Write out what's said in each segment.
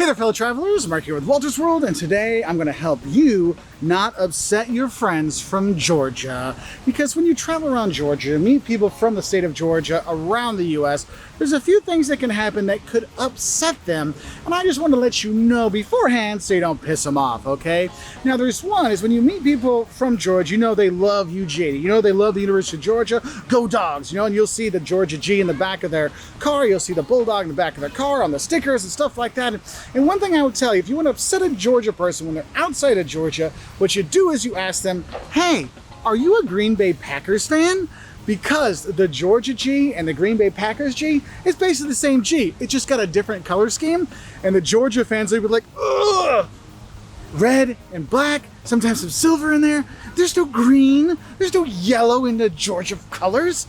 there, fellow travelers. Mark here with Wolters World, and today I'm going to help you not upset your friends from Georgia. Because when you travel around Georgia, meet people from the state of Georgia around the U.S., there's a few things that can happen that could upset them, and I just want to let you know beforehand so you don't piss them off, okay? Now, there's one is when you meet people from Georgia, you know they love UGA. You know they love the University of Georgia. Go Dogs, you know, and you'll see the Georgia G in the back of their car. You'll see the Bulldog in the back of their car on the stickers and stuff like that. And one thing I would tell you, if you want to upset a Georgia person when they're outside of Georgia, what you do is you ask them, hey, are you a Green Bay Packers fan? Because the Georgia G and the Green Bay Packers G is basically the same G. It just got a different color scheme. And the Georgia fans, they would be like, ugh, red and black, sometimes some silver in there. There's no green, there's no yellow in the Georgia colors.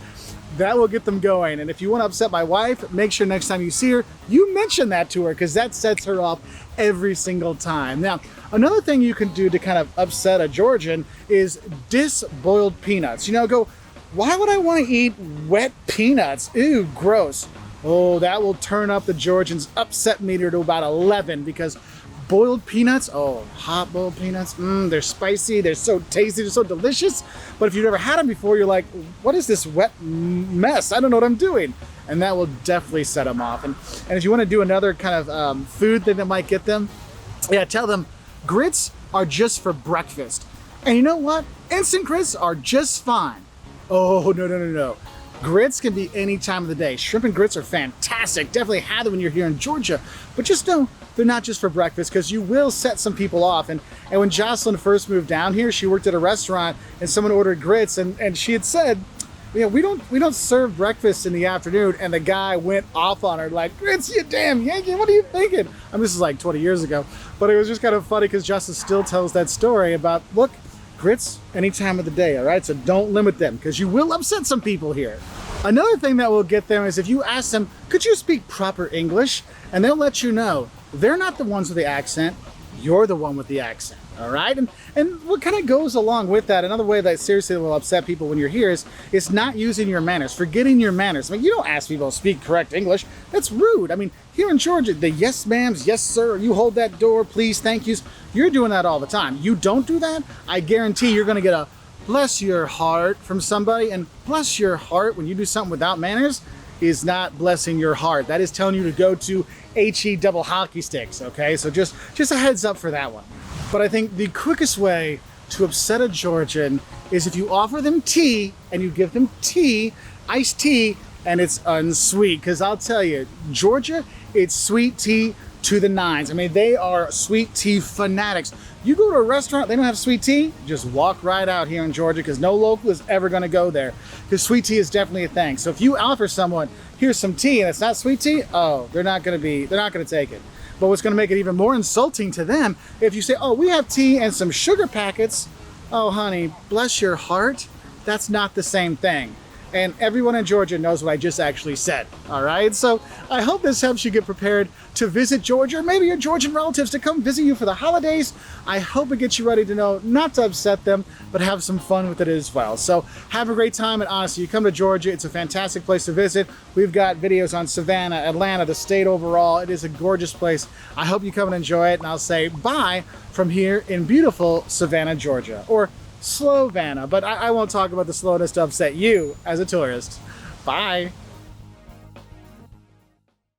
That will get them going. And if you want to upset my wife, make sure next time you see her, you mention that to her, because that sets her off every single time. Now, another thing you can do to kind of upset a Georgian is diss boiled peanuts. You know, go, why would I want to eat wet peanuts? Ew, gross. Oh, that will turn up the Georgians' upset meter to about 11, because boiled peanuts, oh, hot boiled peanuts, they're spicy, they're so tasty, they're so delicious. But if you've never had them before, you're like, what is this wet mess? I don't know what I'm doing. And that will definitely set them off. And if you want to do another kind of food thing that might get them, yeah, tell them grits are just for breakfast. And you know what? Instant grits are just fine. Oh, no. Grits can be any time of the day. Shrimp and grits are fantastic. Definitely have them when you're here in Georgia. But just know they're not just for breakfast, because you will set some people off. And when Jocelyn first moved down here, she worked at a restaurant and someone ordered grits, and she had said, yeah, we don't serve breakfast in the afternoon. And the guy went off on her like, grits, you damn Yankee, what are you thinking? I mean, this is like 20 years ago. But it was just kind of funny because Jocelyn still tells that story about, look, grits any time of the day, all right? So don't limit them, because you will upset some people here. Another thing that will get them is if you ask them, could you speak proper English? And they'll let you know they're not the ones with the accent, you're the one with the accent, all right? And what kind of goes along with that, another way that seriously will upset people when you're here is not using your manners, forgetting your manners. I mean, you don't ask people to speak correct English. That's rude. I mean, here in Georgia, the yes ma'ams, yes sir, you hold that door, please, thank yous, you're doing that all the time. You don't do that, I guarantee you're gonna get a bless your heart from somebody. And bless your heart when you do something without manners is not blessing your heart. That is telling you to go to HE double hockey sticks, okay? So just a heads up for that one. But I think the quickest way to upset a Georgian is if you offer them tea and you give them tea, iced tea, and it's unsweet. Because I'll tell you, Georgia, it's sweet tea to the nines. I mean, they are sweet tea fanatics. You go to a restaurant, they don't have sweet tea, just walk right out here in Georgia, because no local is ever gonna go there, because sweet tea is definitely a thing. So if you offer someone, here's some tea, and it's not sweet tea, oh, they're not gonna take it. But what's gonna make it even more insulting to them, if you say, oh, we have tea and some sugar packets, oh honey, bless your heart, that's not the same thing. And everyone in Georgia knows what I just actually said, all right? So I hope this helps you get prepared to visit Georgia, or maybe your Georgian relatives to come visit you for the holidays. I hope it gets you ready to know not to upset them, but have some fun with it as well. So have a great time, and honestly, you come to Georgia, it's a fantastic place to visit. We've got videos on Savannah, Atlanta, the state overall. It is a gorgeous place. I hope you come and enjoy it, and I'll say bye from here in beautiful Savannah, Georgia, or Slovana, but I won't talk about the slowness to upset you as a tourist. Bye.